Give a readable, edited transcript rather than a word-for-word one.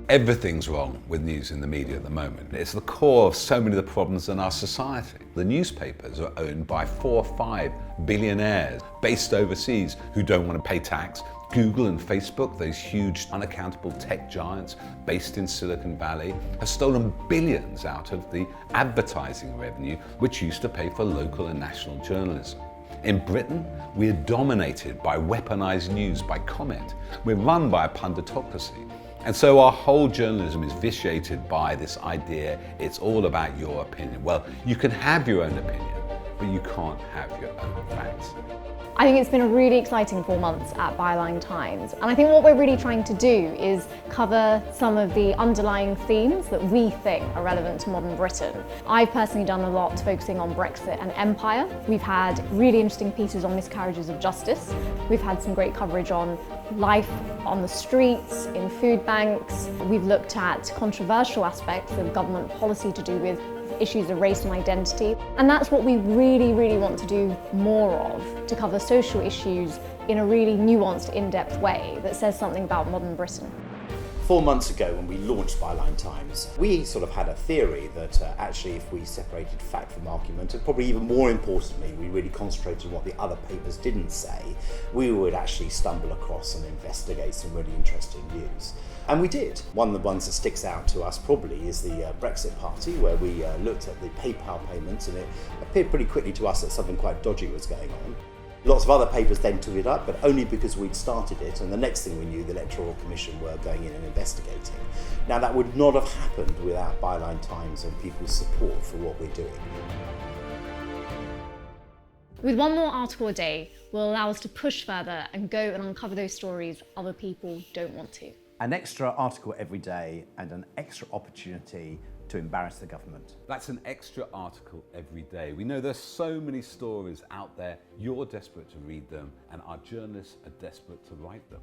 Everything's wrong with news in the media at the moment. It's the core of so many of the problems in our society. The newspapers are owned by 4 or 5 billionaires based overseas who don't want to pay tax. Google and Facebook, those huge unaccountable tech giants based in Silicon Valley, have stolen billions out of the advertising revenue which used to pay for local and national journalism. In Britain, we are dominated by weaponized news, by comment. We're run by a punditocracy. And so our whole journalism is vitiated by this idea it's all about your opinion. Well, you can have your own opinion, but you can't have your own facts. I think it's been a really exciting 4 months at Byline Times, and I think what we're really trying to do is cover some of the underlying themes that we think are relevant to modern Britain. I've personally done a lot focusing on Brexit and empire. We've had really interesting pieces on miscarriages of justice. We've had some great coverage on life on the streets, in food banks. We've looked at controversial aspects of government policy to do with issues of race and identity. And that's what we really, really want to do more of, to cover social issues in a really nuanced, in-depth way that says something about modern Britain. 4 months ago, when we launched Byline Times, we sort of had a theory that actually if we separated fact from argument, and probably even more importantly, we really concentrated on what the other papers didn't say, we would actually stumble across and investigate some really interesting news. And we did. One of the ones that sticks out to us probably is the Brexit party, where we looked at the PayPal payments, and it appeared pretty quickly to us that something quite dodgy was going on. Lots of other papers then took it up, but only because we'd started it, and the next thing we knew, the Electoral Commission were going in and investigating. Now, that would not have happened without Byline Times and people's support for what we're doing. With one more article a day will allow us to push further and go and uncover those stories other people don't want to. An extra article every day and an extra opportunity to embarrass the government. That's an extra article every day. We know there's so many stories out there. You're desperate to read them, and our journalists are desperate to write them.